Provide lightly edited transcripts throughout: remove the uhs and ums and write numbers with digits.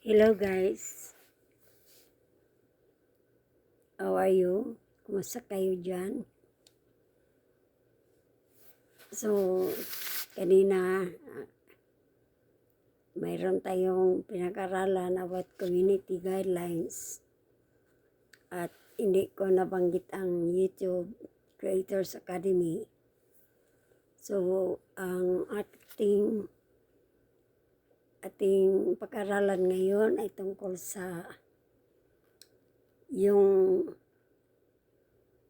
Hello guys, how are you? Kumusta kayo dyan? So, kanina mayroon tayong pinag-aralan about community guidelines at hindi ko nabanggit ang YouTube Creators Academy. So, ang ating pag-aralan ngayon ay tungkol sa yung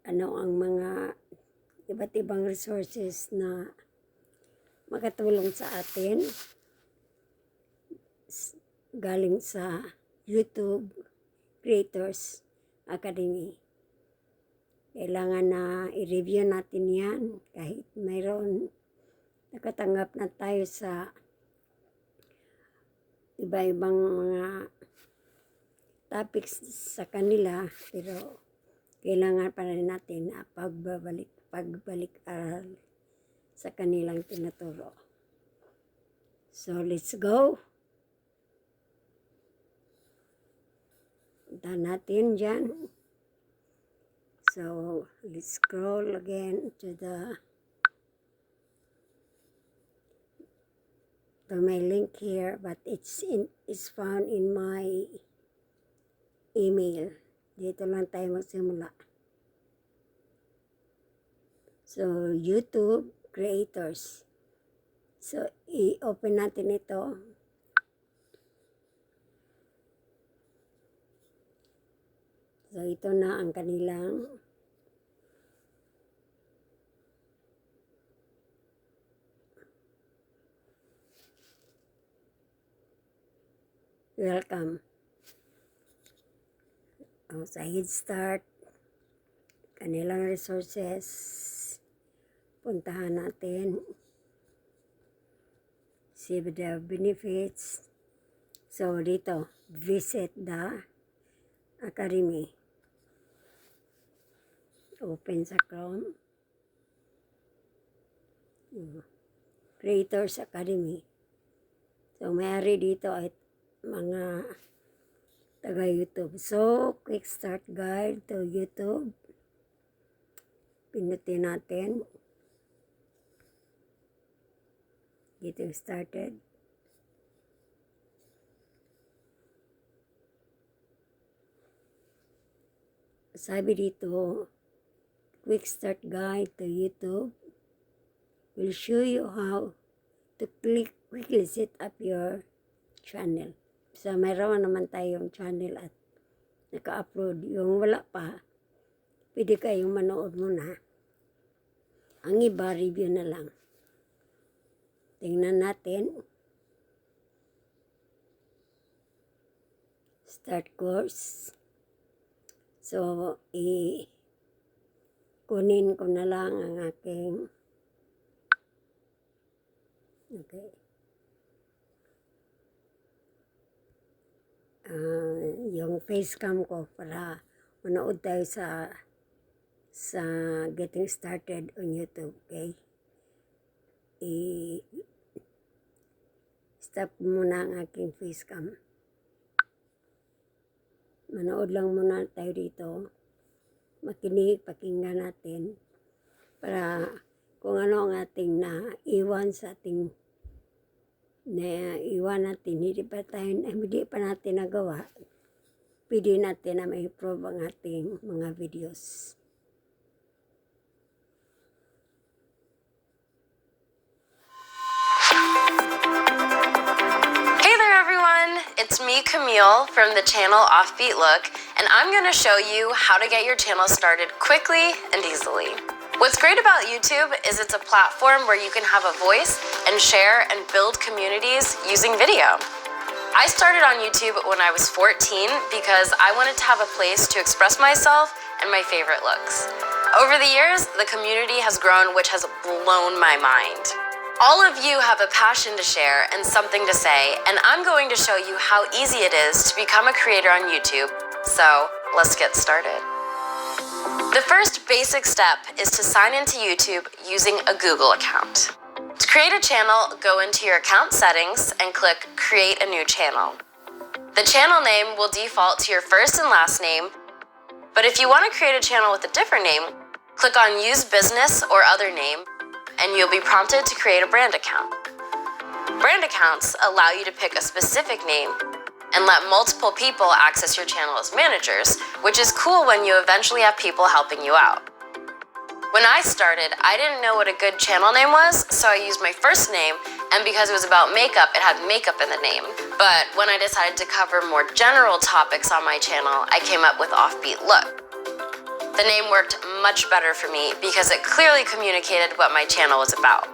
ang mga iba't ibang resources na makatulong sa atin galing sa YouTube Creators Academy. Kailangan na i-review natin yan kahit mayroon nakatanggap na tayo sa iba-ibang mga topics sa kanila, pero kailangan pa rin natin pagbalik-aral sa kanilang tinuturo. So, let's go. Punta natin dyan. So, let's scroll again to my link here, but it's found in my email. Dito lang tayo magsimula. So, YouTube Creators. So, i-open natin ito. So, ito na ang kanilang welcome. Sa Head Start, kanilang resources, puntahan natin. See the benefits. So, dito, visit the Academy. Open sa Chrome. Creators Academy. So, mayroon dito ay mga taga-YouTube. So, quick start guide to YouTube. Pinutin natin. Getting started. Sabi dito, quick start guide to YouTube will show you how to quickly set up your channel. So, mayroon naman tayong channel at naka-upload. Yung wala pa, pwede kayong manood muna. Ang iba, review na lang. Tingnan natin. Start course. So, kunin ko na lang ang aking yung facecam ko para manood tayo sa getting started on YouTube. Okay? Stop muna ang aking facecam. Manood lang muna tayo dito. Pakinggan natin para kung ano ang ating naiwan sa ating hindi pa natin nagawa, pwede natin na ma-improve ang ating mga videos. Hey there everyone, it's me Camille from the channel Offbeat Look, and I'm going to show you how to get your channel started quickly and easily. What's great about YouTube is it's a platform where you can have a voice and share and build communities using video. I started on YouTube when I was 14 because I wanted to have a place to express myself and my favorite looks. Over the years, the community has grown, which has blown my mind. All of you have a passion to share and something to say, and I'm going to show you how easy it is to become a creator on YouTube. So, let's get started. The first basic step is to sign into YouTube using a Google account. To create a channel, go into your account settings and click Create a New Channel. The channel name will default to your first and last name, but if you want to create a channel with a different name, click on Use Business or Other Name, and you'll be prompted to create a brand account. Brand accounts allow you to pick a specific name and let multiple people access your channel as managers, which is cool when you eventually have people helping you out. When I started, I didn't know what a good channel name was, so I used my first name, and because it was about makeup, it had makeup in the name. But when I decided to cover more general topics on my channel, I came up with Offbeat Look. The name worked much better for me because it clearly communicated what my channel was about.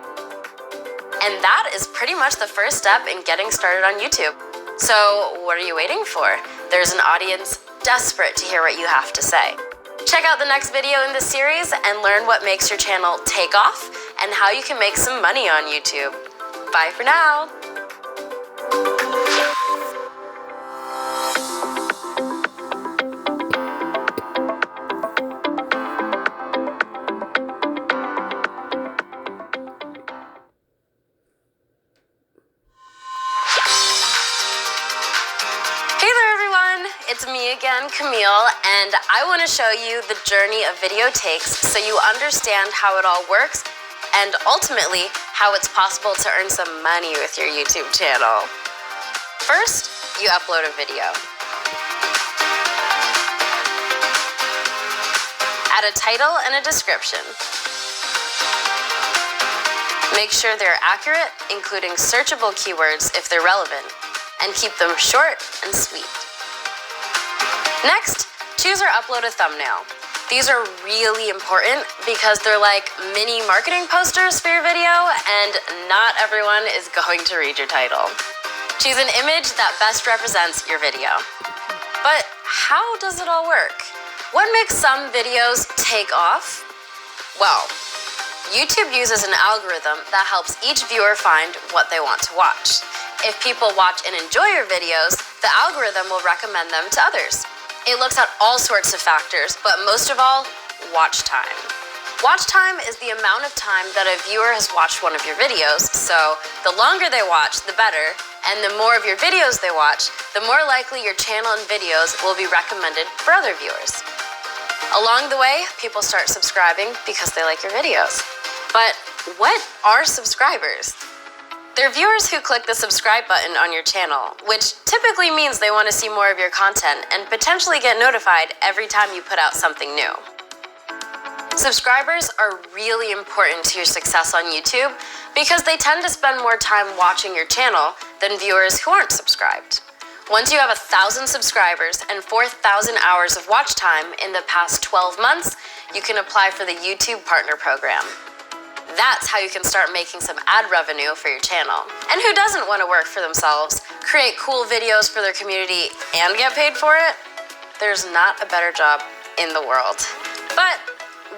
And that is pretty much the first step in getting started on YouTube. So what are you waiting for? There's an audience desperate to hear what you have to say. Check out the next video in this series and learn what makes your channel take off and how you can make some money on YouTube. Bye for now. It's me again, Camille, and I want to show you the journey a video takes so you understand how it all works and ultimately how it's possible to earn some money with your YouTube channel. First, you upload a video. Add a title and a description. Make sure they're accurate, including searchable keywords if they're relevant, and keep them short and sweet. Next, choose or upload a thumbnail. These are really important because they're like mini marketing posters for your video, and not everyone is going to read your title. Choose an image that best represents your video. But how does it all work? What makes some videos take off? Well, YouTube uses an algorithm that helps each viewer find what they want to watch. If people watch and enjoy your videos, the algorithm will recommend them to others. It looks at all sorts of factors, but most of all, watch time. Watch time is the amount of time that a viewer has watched one of your videos, so the longer they watch, the better, and the more of your videos they watch, the more likely your channel and videos will be recommended for other viewers. Along the way, people start subscribing because they like your videos. But what are subscribers? They're viewers who click the subscribe button on your channel, which typically means they want to see more of your content and potentially get notified every time you put out something new. Subscribers are really important to your success on YouTube because they tend to spend more time watching your channel than viewers who aren't subscribed. Once you have 1,000 subscribers and 4,000 hours of watch time in the past 12 months, you can apply for the YouTube Partner Program. That's how you can start making some ad revenue for your channel. And who doesn't want to work for themselves, create cool videos for their community, and get paid for it? There's not a better job in the world. But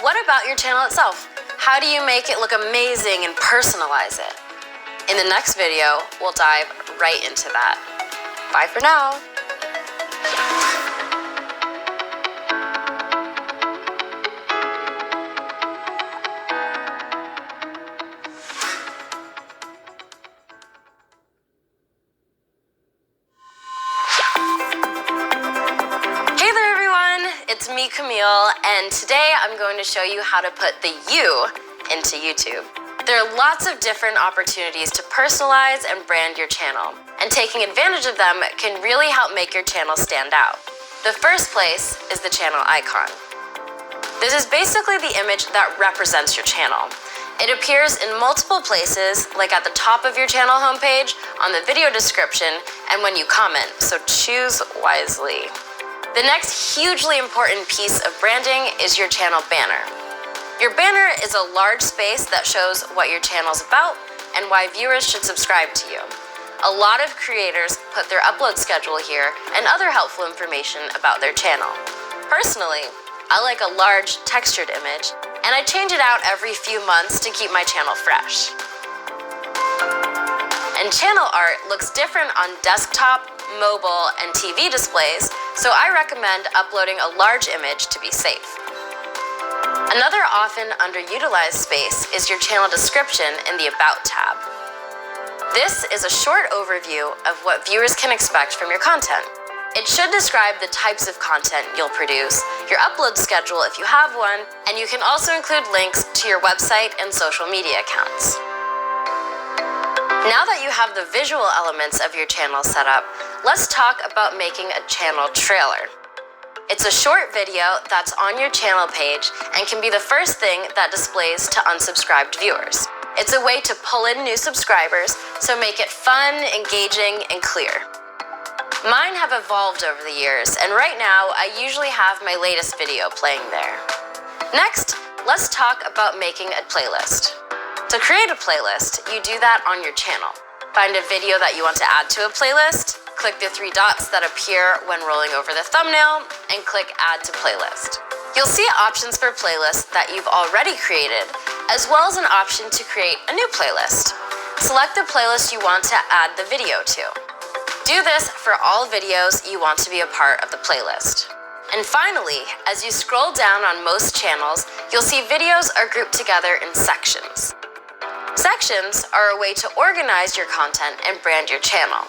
what about your channel itself? How do you make it look amazing and personalize it? In the next video, we'll dive right into that. Bye for now. It's me, Camille, and today I'm going to show you how to put the you into YouTube. There are lots of different opportunities to personalize and brand your channel, and taking advantage of them can really help make your channel stand out. The first place is the channel icon. This is basically the image that represents your channel. It appears in multiple places, like at the top of your channel homepage, on the video description, and when you comment, so choose wisely. The next hugely important piece of branding is your channel banner. Your banner is a large space that shows what your channel's about and why viewers should subscribe to you. A lot of creators put their upload schedule here and other helpful information about their channel. Personally, I like a large textured image, and I change it out every few months to keep my channel fresh. And channel art looks different on desktop, mobile, and TV displays, so I recommend uploading a large image to be safe. Another often underutilized space is your channel description in the About tab. This is a short overview of what viewers can expect from your content. It should describe the types of content you'll produce, your upload schedule if you have one, and you can also include links to your website and social media accounts. Now that you have the visual elements of your channel set up, let's talk about making a channel trailer. It's a short video that's on your channel page and can be the first thing that displays to unsubscribed viewers. It's a way to pull in new subscribers, so make it fun, engaging, and clear. Mine have evolved over the years, and right now I usually have my latest video playing there. Next, let's talk about making a playlist. To create a playlist, you do that on your channel. Find a video that you want to add to a playlist, click the 3 dots that appear when rolling over the thumbnail, and click Add to Playlist. You'll see options for playlists that you've already created, as well as an option to create a new playlist. Select the playlist you want to add the video to. Do this for all videos you want to be a part of the playlist. And finally, as you scroll down on most channels, you'll see videos are grouped together in sections. Sections are a way to organize your content and brand your channel.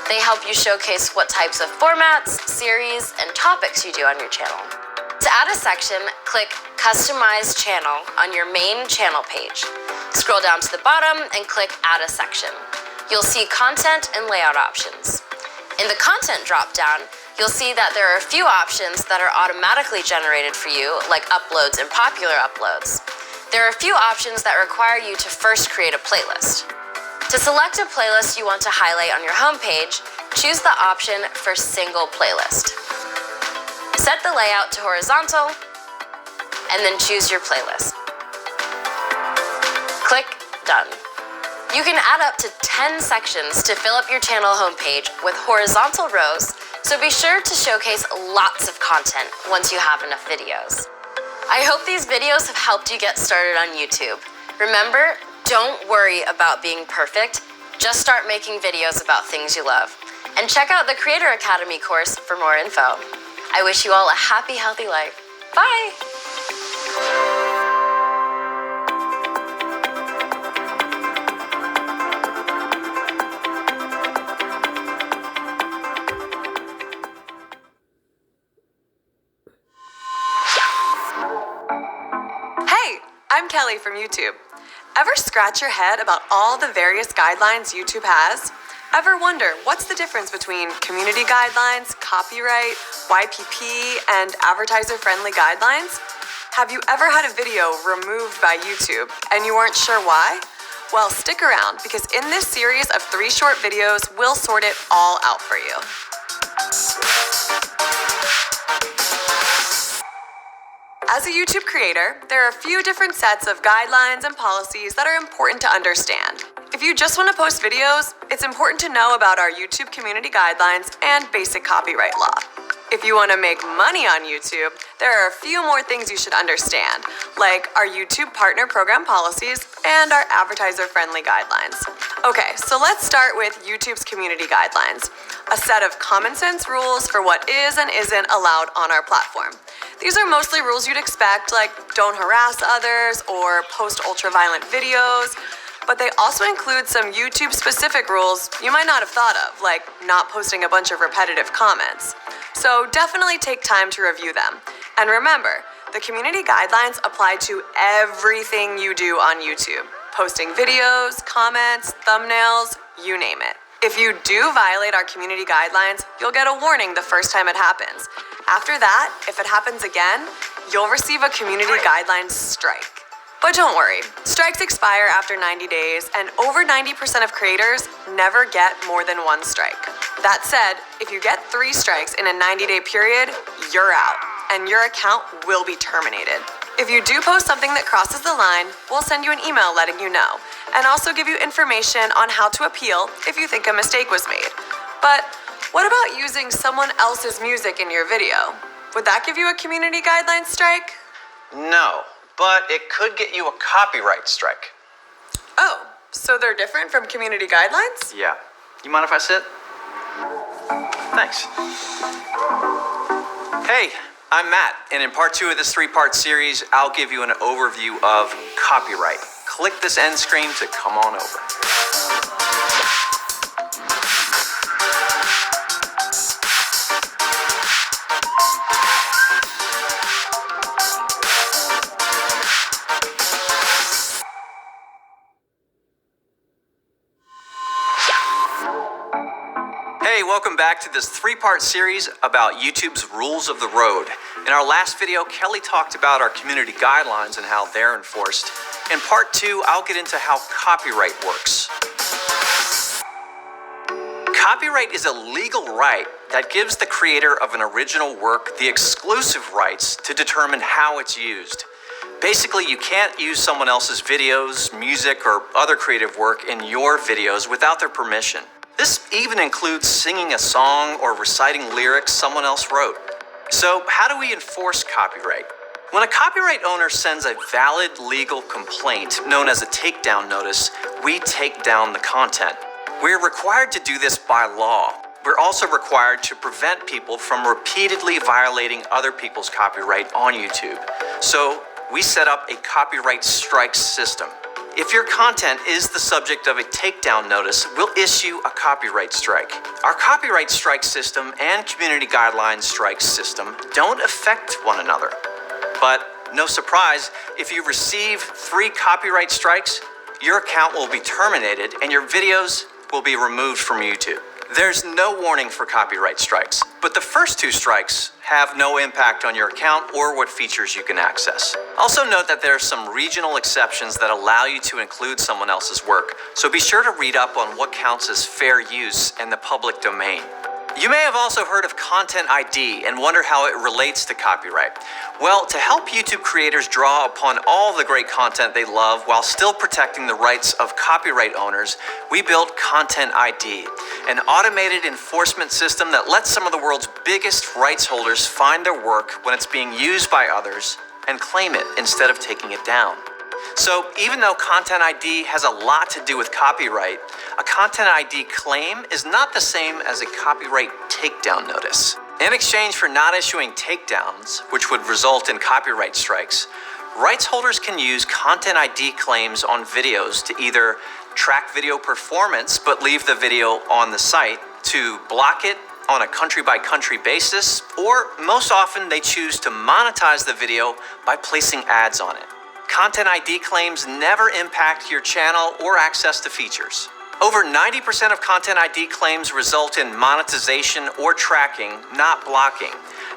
They help you showcase what types of formats, series, and topics you do on your channel. To add a section, click Customize Channel on your main channel page. Scroll down to the bottom and click Add a Section. You'll see content and layout options. In the content dropdown, you'll see that there are a few options that are automatically generated for you, like uploads and popular uploads. There are a few options that require you to first create a playlist. To select a playlist you want to highlight on your homepage, choose the option for Single Playlist. Set the layout to horizontal, and then choose your playlist. Click Done. You can add up to 10 sections to fill up your channel homepage with horizontal rows, so be sure to showcase lots of content once you have enough videos. I hope these videos have helped you get started on YouTube. Remember, don't worry about being perfect. Just start making videos about things you love. And check out the Creator Academy course for more info. I wish you all a happy, healthy life. Bye! I'm Kelly from YouTube. Ever scratch your head about all the various guidelines YouTube has? Ever wonder what's the difference between community guidelines, copyright, YPP, and advertiser-friendly guidelines? Have you ever had a video removed by YouTube and you weren't sure why? Well, stick around because in this series of 3 short videos, we'll sort it all out for you. As a YouTube creator, there are a few different sets of guidelines and policies that are important to understand. If you just want to post videos, it's important to know about our YouTube community guidelines and basic copyright law. If you want to make money on YouTube, there are a few more things you should understand, like our YouTube partner program policies and our advertiser-friendly guidelines. Okay, so let's start with YouTube's community guidelines, a set of common sense rules for what is and isn't allowed on our platform. These are mostly rules you'd expect, like don't harass others or post ultra-violent videos, but they also include some YouTube-specific rules you might not have thought of, like not posting a bunch of repetitive comments. So definitely take time to review them. And remember, the community guidelines apply to everything you do on YouTube. Posting videos, comments, thumbnails, you name it. If you do violate our community guidelines, you'll get a warning the first time it happens. After that, if it happens again, you'll receive a community guidelines strike. But don't worry, strikes expire after 90 days, and over 90% of creators never get more than 1 strike. That said, if you get 3 strikes in a 90-day period, you're out, and your account will be terminated. If you do post something that crosses the line, we'll send you an email letting you know, and also give you information on how to appeal if you think a mistake was made. But what about using someone else's music in your video? Would that give you a community guidelines strike? No, but it could get you a copyright strike. Oh, so they're different from community guidelines? Yeah. You mind if I sit? Thanks. Hey, I'm Matt, and in part 2 of this 3-part series, I'll give you an overview of copyright. Click this end screen to come on over. Hey, welcome back to this three-part series about YouTube's rules of the road. In our last video, Kelly talked about our community guidelines and how they're enforced. In part 2, I'll get into how copyright works. Copyright is a legal right that gives the creator of an original work the exclusive rights to determine how it's used. Basically, you can't use someone else's videos, music, or other creative work in your videos without their permission. This even includes singing a song or reciting lyrics someone else wrote. So, how do we enforce copyright? When a copyright owner sends a valid legal complaint, known as a takedown notice, we take down the content. We're required to do this by law. We're also required to prevent people from repeatedly violating other people's copyright on YouTube. So, we set up a copyright strike system. If your content is the subject of a takedown notice, we'll issue a copyright strike. Our copyright strike system and community guidelines strike system don't affect one another. But no surprise, if you receive 3 copyright strikes, your account will be terminated and your videos will be removed from YouTube. There's no warning for copyright strikes, but the first 2 strikes have no impact on your account or what features you can access. Also note that there are some regional exceptions that allow you to include someone else's work, so be sure to read up on what counts as fair use in the public domain. You may have also heard of Content ID and wonder how it relates to copyright. Well, to help YouTube creators draw upon all the great content they love while still protecting the rights of copyright owners, we built Content ID, an automated enforcement system that lets some of the world's biggest rights holders find their work when it's being used by others and claim it instead of taking it down. So even though Content ID has a lot to do with copyright, a Content ID claim is not the same as a copyright takedown notice. In exchange for not issuing takedowns, which would result in copyright strikes, rights holders can use Content ID claims on videos to either track video performance but leave the video on the site, to block it on a country-by-country basis, or most often they choose to monetize the video by placing ads on it. Content ID claims never impact your channel or access to features. Over 90% of Content ID claims result in monetization or tracking, not blocking.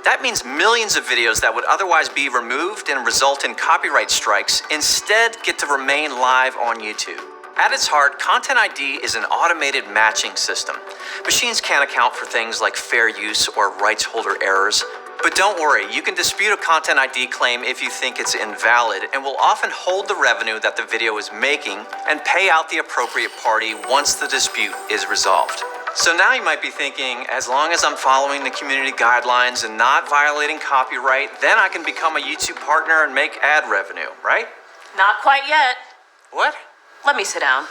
That means millions of videos that would otherwise be removed and result in copyright strikes instead get to remain live on YouTube. At its heart, Content ID is an automated matching system. Machines can't account for things like fair use or rights holder errors. But don't worry, you can dispute a Content ID claim if you think it's invalid, and will often hold the revenue that the video is making and pay out the appropriate party once the dispute is resolved. So now you might be thinking, as long as I'm following the community guidelines and not violating copyright, then I can become a YouTube partner and make ad revenue, right? Not quite yet. What? Let me sit down.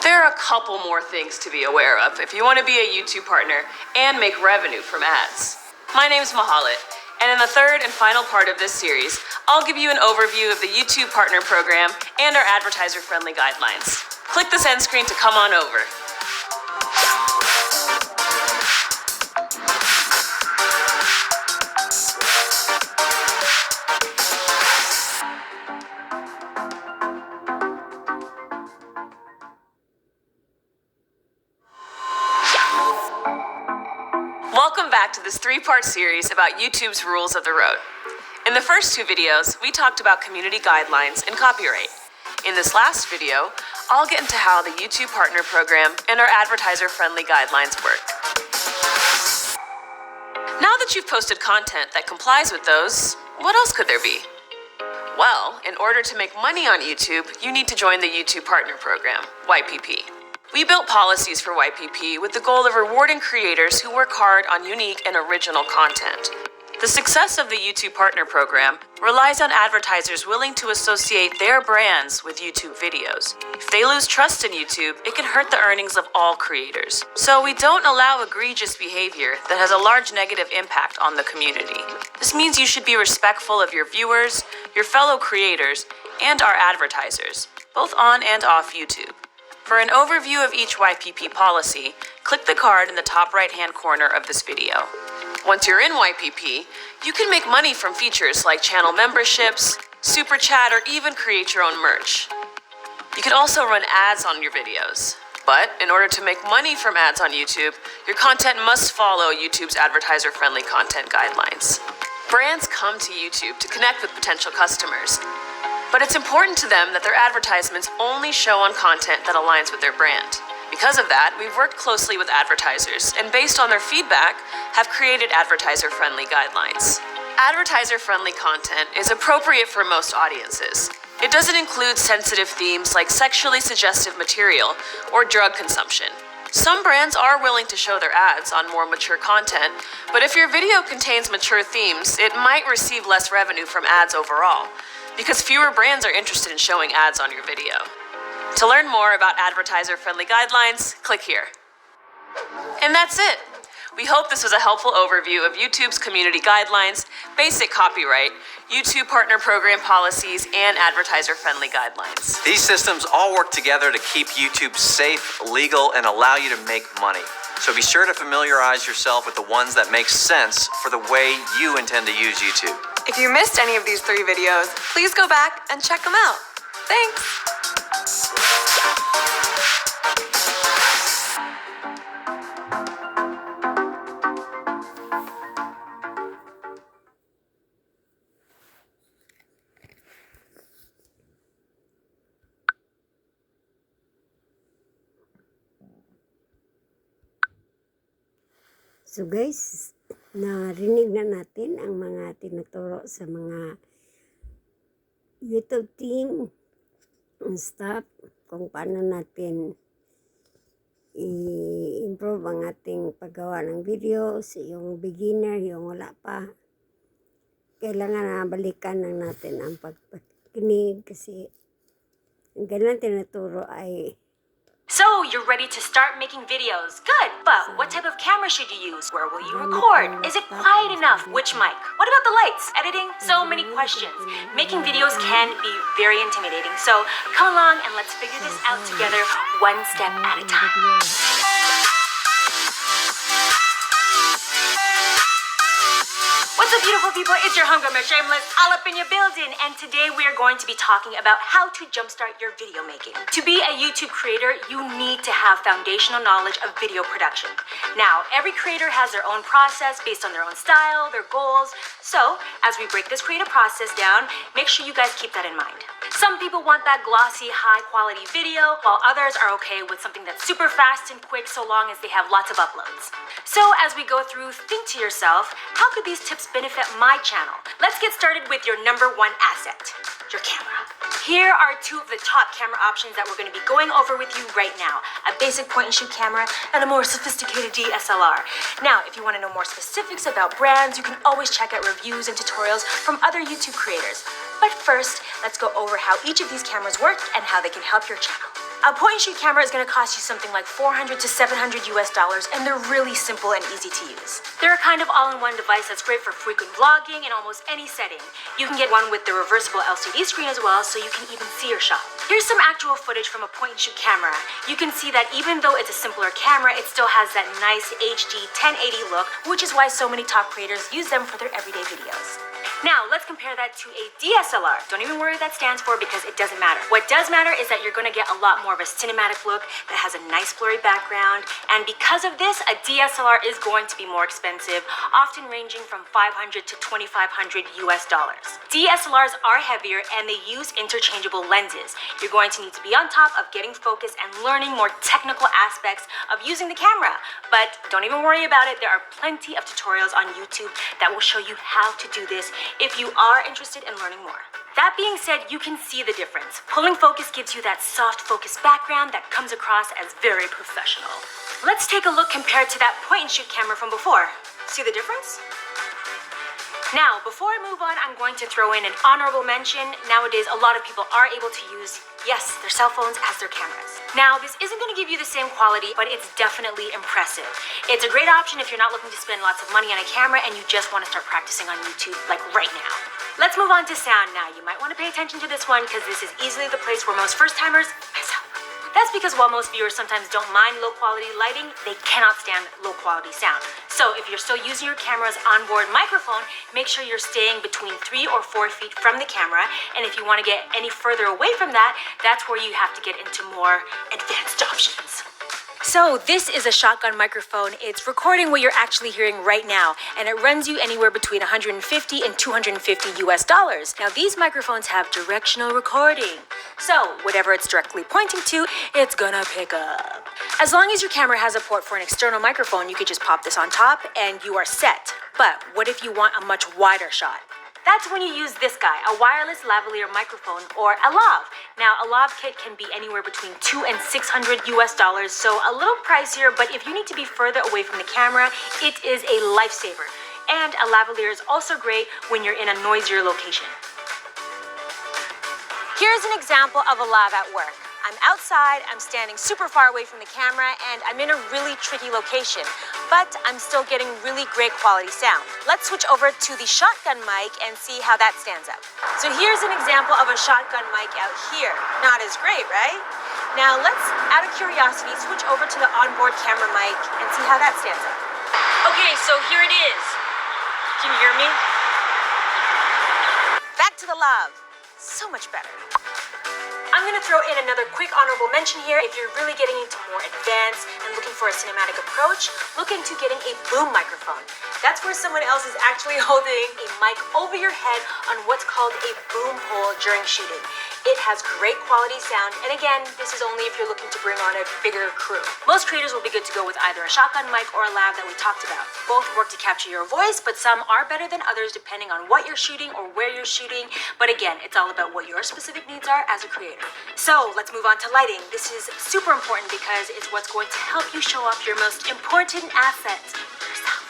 There are a couple more things to be aware of if you want to be a YouTube partner and make revenue from ads. My name's Mahalit, and in the third and final part of this series, I'll give you an overview of the YouTube Partner Program and our advertiser-friendly guidelines. Click this end screen to come on over. Welcome back to this 3-part series about YouTube's rules of the road. In the first 2 videos, we talked about community guidelines and copyright. In this last video, I'll get into how the YouTube Partner Program and our advertiser-friendly guidelines work. Now that you've posted content that complies with those, what else could there be? Well, in order to make money on YouTube, you need to join the YouTube Partner Program, YPP. We built policies for YPP with the goal of rewarding creators who work hard on unique and original content. The success of the YouTube Partner Program relies on advertisers willing to associate their brands with YouTube videos. If they lose trust in YouTube, it can hurt the earnings of all creators. So we don't allow egregious behavior that has a large negative impact on the community. This means you should be respectful of your viewers, your fellow creators, and our advertisers, both on and off YouTube. For an overview of each YPP policy, click the card in the top right-hand corner of this video. Once you're in YPP, you can make money from features like channel memberships, super chat, or even create your own merch. You can also run ads on your videos. But in order to make money from ads on YouTube, your content must follow YouTube's advertiser-friendly content guidelines. Brands come to YouTube to connect with potential customers, but it's important to them that their advertisements only show on content that aligns with their brand. Because of that, we've worked closely with advertisers and based on their feedback, have created advertiser-friendly guidelines. Advertiser-friendly content is appropriate for most audiences. It doesn't include sensitive themes like sexually suggestive material or drug consumption. Some brands are willing to show their ads on more mature content, but if your video contains mature themes, it might receive less revenue from ads overall, because fewer brands are interested in showing ads on your video. To learn more about advertiser-friendly guidelines, click here. And that's it. We hope this was a helpful overview of YouTube's community guidelines, basic copyright, YouTube partner program policies, and advertiser-friendly guidelines. These systems all work together to keep YouTube safe, legal, and allow you to make money. So be sure to familiarize yourself with the ones that make sense for the way you intend to use YouTube. If you missed any of these 3 videos, please go back and check them out. Thanks! So guys, narinig na natin ang mga tinuturo sa mga YouTube team ang staff kung paano natin i-improve ang ating paggawa ng videos. Yung beginner, yung wala pa, kailangan na balikan lang natin ang pagpakinig kasi ang ganun tinuturo ay So, you're ready to start making videos. Good, but what type of camera should you use? Where will you record? Is it quiet enough? Which mic? What about the lights? Editing? So many questions. Making videos can be very intimidating. So, come along and let's figure this out together, one step at a time. What's up, beautiful people? It's your homegirl, Shameless, all up in your building. And today we are going to be talking about how to jumpstart your video making. To be a YouTube creator, you need to have foundational knowledge of video production. Now, every creator has their own process based on their own style, their goals. So, as we break this creative process down, make sure you guys keep that in mind. Some people want that glossy, high-quality video, while others are okay with something that's super fast and quick so long as they have lots of uploads. So as we go through, think to yourself, how could these tips benefit my channel? Let's get started with your number 1 asset, your camera. Here are 2 of the top camera options that we're going to be going over with you right now. A basic point-and-shoot camera and a more sophisticated DSLR. Now, if you want to know more specifics about brands, you can always check out reviews and tutorials from other YouTube creators. But first, let's go over how each of these cameras work and how they can help your channel. A point-and-shoot camera is going to cost you something like $400 to $700 US, and they're really simple and easy to use. They're a kind of all-in-one device that's great for frequent vlogging in almost any setting. You can get one with the reversible LCD screen as well, so you can even see your shot. Here's some actual footage from a point-and-shoot camera. You can see that even though it's a simpler camera, it still has that nice HD 1080 look, which is why so many top creators use them for their everyday videos. Now, let's compare that to a DSLR. Don't even worry what that stands for because it doesn't matter. What does matter is that you're going to get a lot more of a cinematic look that has a nice blurry background. And because of this, a DSLR is going to be more expensive, often ranging from $500 to $2,500 US. DSLRs are heavier and they use interchangeable lenses. You're going to need to be on top of getting focused and learning more technical aspects of using the camera. But don't even worry about it. There are plenty of tutorials on YouTube that will show you how to do this if you are interested in learning more. That being said, you can see the difference. Pulling focus gives you that soft focus background that comes across as very professional. Let's take a look compared to that point-and-shoot camera from before. See the difference? Now, before I move on, I'm going to throw in an honorable mention. Nowadays, a lot of people are able to use, yes, their cell phones as their cameras. Now, this isn't going to give you the same quality, but it's definitely impressive. It's a great option if you're not looking to spend lots of money on a camera and you just want to start practicing on YouTube, like right now. Let's move on to sound now. You might want to pay attention to this one because this is easily the place where most first-timers mess up. That's because while most viewers sometimes don't mind low quality lighting, they cannot stand low quality sound. So if you're still using your camera's onboard microphone, make sure you're staying between 3 or 4 feet from the camera. And if you want to get any further away from that, that's where you have to get into more advanced options. So this is a shotgun microphone. It's recording what you're actually hearing right now, and it runs you anywhere between $150 and $250 US. Now these microphones have directional recording. So whatever it's directly pointing to, it's gonna pick up. As long as your camera has a port for an external microphone, you could just pop this on top and you are set. But what if you want a much wider shot? That's when you use this guy, a wireless lavalier microphone, or a lav. Now, a lav kit can be anywhere between $200 and $600 US, so a little pricier, but if you need to be further away from the camera, it is a lifesaver. And a lavalier is also great when you're in a noisier location. Here's an example of a lav at work. I'm outside, I'm standing super far away from the camera, and I'm in a really tricky location, but I'm still getting really great quality sound. Let's switch over to the shotgun mic and see how that stands out. So here's an example of a shotgun mic out here. Not as great, right? Now let's, out of curiosity, switch over to the onboard camera mic and see how that stands out. Okay, so here it is. Can you hear me? Back to the lav. So much better. I'm going to throw in another quick honorable mention here. If you're really getting into more advanced and looking for a cinematic approach, look into getting a boom microphone. That's where someone else is actually holding a mic over your head on what's called a boom pole during shooting. It has great quality sound, and again, this is only if you're looking to bring on a bigger crew. Most creators will be good to go with either a shotgun mic or a lav that we talked about. Both work to capture your voice, but some are better than others depending on what you're shooting or where you're shooting. But again, it's all about what your specific needs are as a creator. So let's move on to lighting. This is super important because it's what's going to help you show off your most important asset, yourself.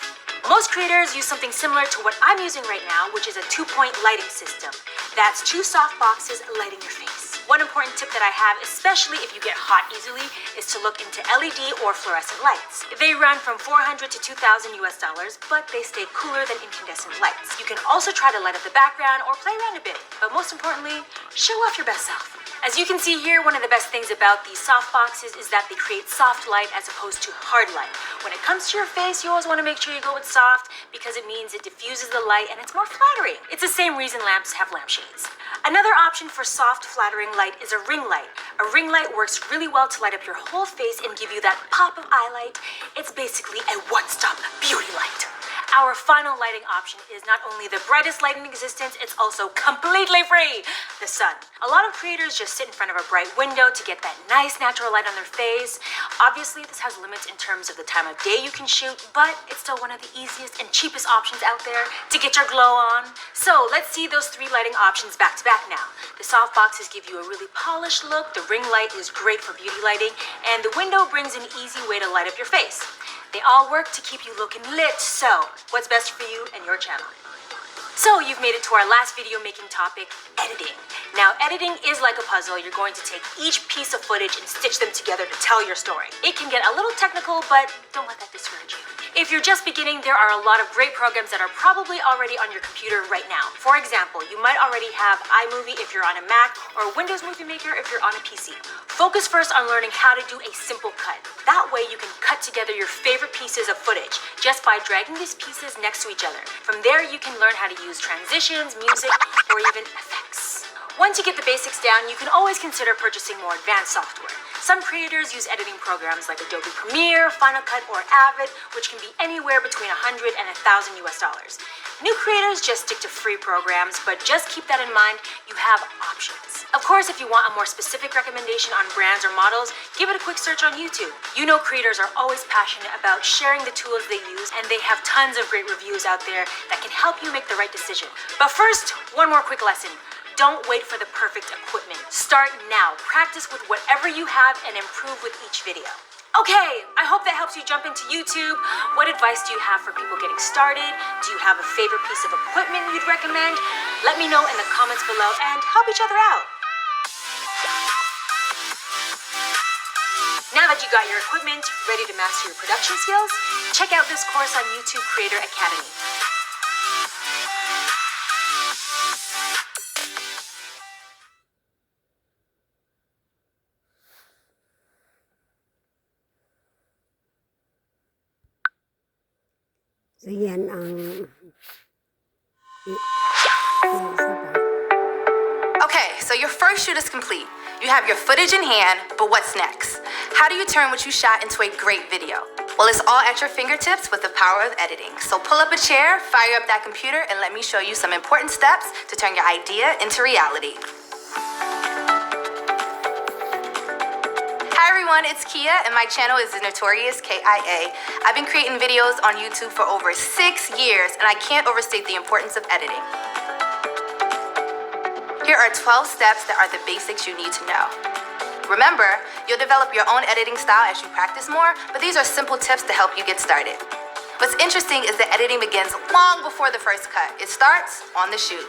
Most creators use something similar to what I'm using right now, which is a 2-point lighting system. That's 2 soft boxes lighting your face. One important tip that I have, especially if you get hot easily, is to look into LED or fluorescent lights. They run from $400 to $2,000 US, but they stay cooler than incandescent lights. You can also try to light up the background or play around a bit, but most importantly, show off your best self. As you can see here, one of the best things about these soft boxes is that they create soft light as opposed to hard light. When it comes to your face, you always want to make sure you go with soft because it means it diffuses the light and it's more flattering. It's the same reason lamps have lampshades. Another option for soft, flattering light is a ring light. A ring light works really well to light up your whole face and give you that pop of eye light. It's basically a one-stop beauty light. Our final lighting option is not only the brightest light in existence, it's also completely free, the sun. A lot of creators just sit in front of a bright window to get that nice natural light on their face. Obviously, this has limits in terms of the time of day you can shoot, but it's still one of the easiest and cheapest options out there to get your glow on. So let's see those 3 lighting options back to back now. The soft boxes give you a really polished look, the ring light is great for beauty lighting, and the window brings an easy way to light up your face. They all work to keep you looking lit, so what's best for you and your channel? So you've made it to our last video making topic, editing. Now editing is like a puzzle. You're going to take each piece of footage and stitch them together to tell your story. It can get a little technical, but don't let that discourage you. If you're just beginning, there are a lot of great programs that are probably already on your computer right now. For example, you might already have iMovie if you're on a Mac or Windows Movie Maker if you're on a PC. Focus first on learning how to do a simple cut. That way you can cut together your favorite pieces of footage just by dragging these pieces next to each other. From there, you can learn how to use transitions, music, or even effects. Once you get the basics down, you can always consider purchasing more advanced software. Some creators use editing programs like Adobe Premiere, Final Cut, or Avid, which can be anywhere between $100 and $1,000 US. New creators just stick to free programs, but just keep that in mind, you have options. Of course, if you want a more specific recommendation on brands or models, give it a quick search on YouTube. You know creators are always passionate about sharing the tools they use, and they have tons of great reviews out there that can help you make the right decision. But first, one more quick lesson. Don't wait for the perfect equipment. Start now. Practice with whatever you have and improve with each video. Okay, I hope that helps you jump into YouTube. What advice do you have for people getting started? Do you have a favorite piece of equipment you'd recommend? Let me know in the comments below and help each other out. Now that you got your equipment ready to master your production skills, check out this course on YouTube Creator Academy. So yan ang isa pa. Okay, so your first shoot is complete. You have your footage in hand, but what's next? How do you turn what you shot into a great video? Well, it's all at your fingertips with the power of editing. So pull up a chair, fire up that computer, and let me show you some important steps to turn your idea into reality. Hi everyone, it's Kia, and my channel is the Notorious KIA. I've been creating videos on YouTube for over 6 years, and I can't overstate the importance of editing. Here are 12 steps that are the basics you need to know. Remember, you'll develop your own editing style as you practice more, but these are simple tips to help you get started. What's interesting is that editing begins long before the first cut. It starts on the shoot.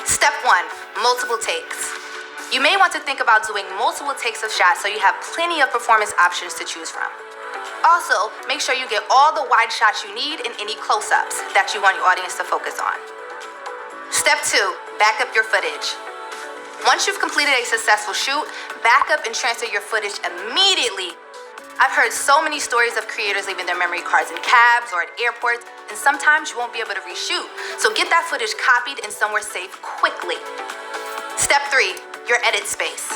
Step 1, multiple takes. You may want to think about doing multiple takes of shots so you have plenty of performance options to choose from. Also, make sure you get all the wide shots you need and any close-ups that you want your audience to focus on. Step 2, back up your footage. Once you've completed a successful shoot, back up and transfer your footage immediately. I've heard so many stories of creators leaving their memory cards in cabs or at airports, and sometimes you won't be able to reshoot. So get that footage copied and somewhere safe quickly. Step 3, your edit space.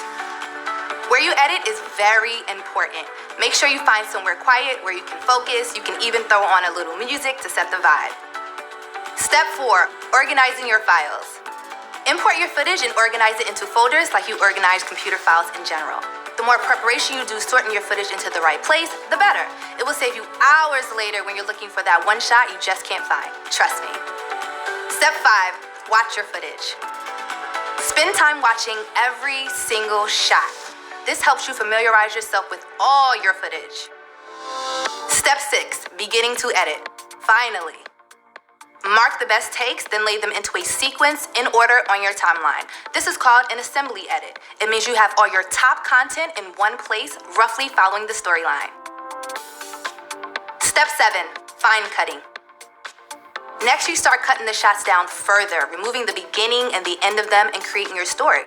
Where you edit is very important. Make sure you find somewhere quiet where you can focus. You can even throw on a little music to set the vibe. Step 4, organizing your files. Import your footage and organize it into folders like you organize computer files in general. The more preparation you do sorting your footage into the right place, the better. It will save you hours later when you're looking for that one shot you just can't find. Trust me. Step 5, watch your footage. Spend time watching every single shot. This helps you familiarize yourself with all your footage. Step 6, beginning to edit. Finally. Mark the best takes, then lay them into a sequence in order on your timeline. This is called an assembly edit. It means you have all your top content in one place, roughly following the storyline. Step 7, fine cutting. Next, you start cutting the shots down further, removing the beginning and the end of them and creating your story.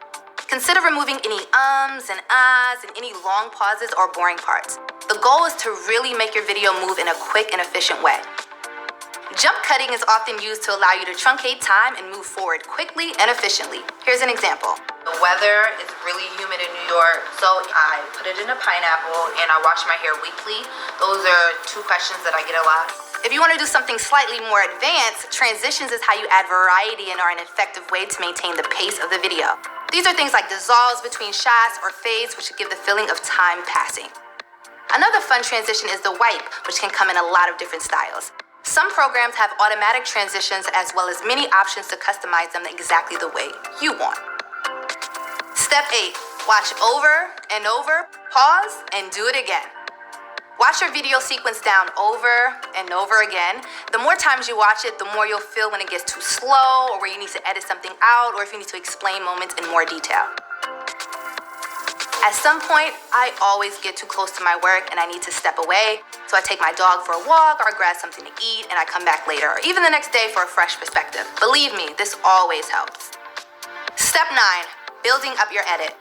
Consider removing any ums and ahs and any long pauses or boring parts. The goal is to really make your video move in a quick and efficient way. Jump cutting is often used to allow you to truncate time and move forward quickly and efficiently. Here's an example. The weather is really humid in New York, so I put it in a pineapple and I wash my hair weekly. Those are 2 questions that I get a lot. If you want to do something slightly more advanced, transitions is how you add variety and are an effective way to maintain the pace of the video. These are things like dissolves between shots or fades, which give the feeling of time passing. Another fun transition is the wipe, which can come in a lot of different styles. Some programs have automatic transitions as well as many options to customize them exactly the way you want. Step 8, watch over and over, pause, and do it again. Watch your video sequence down over and over again. The more times you watch it, the more you'll feel when it gets too slow or where you need to edit something out or if you need to explain moments in more detail. At some point, I always get too close to my work and I need to step away. So I take my dog for a walk or grab something to eat and I come back later or even the next day for a fresh perspective. Believe me, this always helps. Step 9, building up your edit.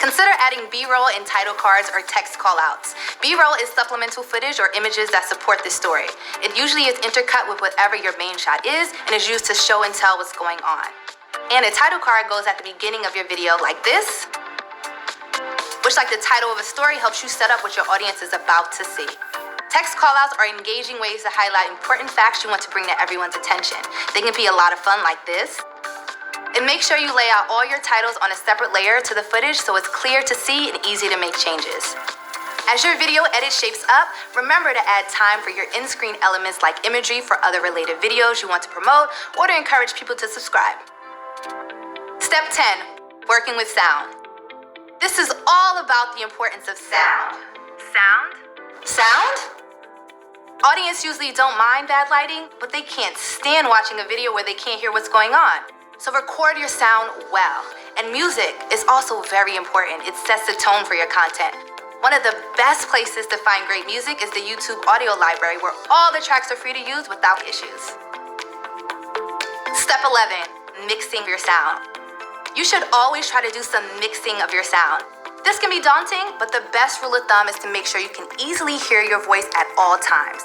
Consider adding B-roll in title cards or text callouts. B-roll is supplemental footage or images that support the story. It usually is intercut with whatever your main shot is and is used to show and tell what's going on. And a title card goes at the beginning of your video like this, which, like the title of a story, helps you set up what your audience is about to see. Text callouts are engaging ways to highlight important facts you want to bring to everyone's attention. They can be a lot of fun like this. And make sure you lay out all your titles on a separate layer to the footage so it's clear to see and easy to make changes. As your video edit shapes up, remember to add time for your in-screen elements like imagery for other related videos you want to promote or to encourage people to subscribe. Step 10, working with sound. This is all about the importance of sound. Sound? Audience usually don't mind bad lighting, but they can't stand watching a video where they can't hear what's going on. So record your sound well. And music is also very important. It sets the tone for your content. One of the best places to find great music is the YouTube audio library, where all the tracks are free to use without issues. Step 11, mixing your sound. You should always try to do some mixing of your sound. This can be daunting, but the best rule of thumb is to make sure you can easily hear your voice at all times.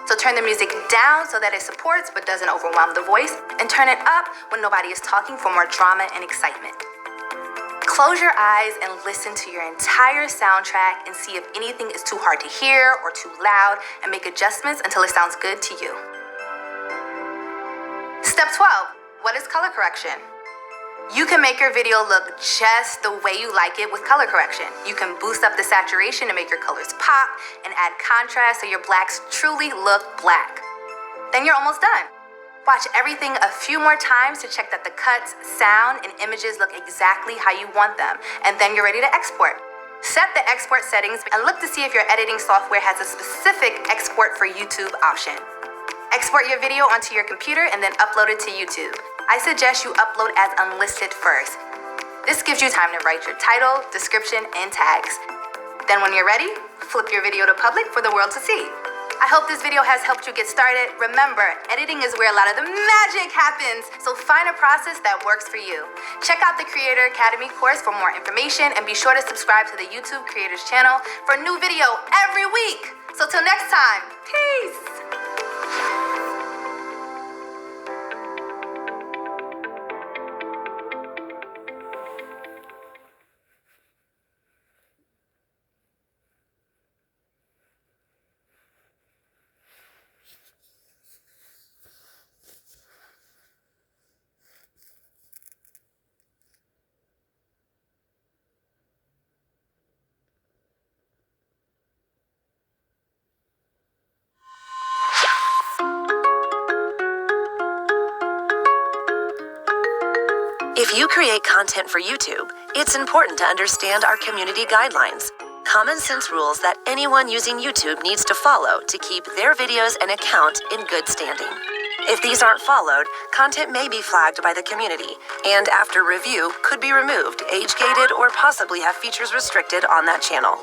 So turn the music down so that it supports but doesn't overwhelm the voice, and turn it up when nobody is talking for more drama and excitement. Close your eyes and listen to your entire soundtrack and see if anything is too hard to hear or too loud, and make adjustments until it sounds good to you. Step 12, what is color correction? You can make your video look just the way you like it with color correction. You can boost up the saturation to make your colors pop and add contrast so your blacks truly look black. Then you're almost done. Watch everything a few more times to check that the cuts, sound, and images look exactly how you want them, and then you're ready to export. Set the export settings and look to see if your editing software has a specific export for YouTube option. Export your video onto your computer and then upload it to YouTube. I suggest you upload as unlisted first. This gives you time to write your title, description, and tags. Then when you're ready, flip your video to public for the world to see. I hope this video has helped you get started. Remember, editing is where a lot of the magic happens, so find a process that works for you. Check out the Creator Academy course for more information, and be sure to subscribe to the YouTube Creators channel for a new video every week. So till next time, peace! If you create content for YouTube, it's important to understand our community guidelines, common sense rules that anyone using YouTube needs to follow to keep their videos and account in good standing. If these aren't followed, content may be flagged by the community, and after review, could be removed, age-gated, or possibly have features restricted on that channel.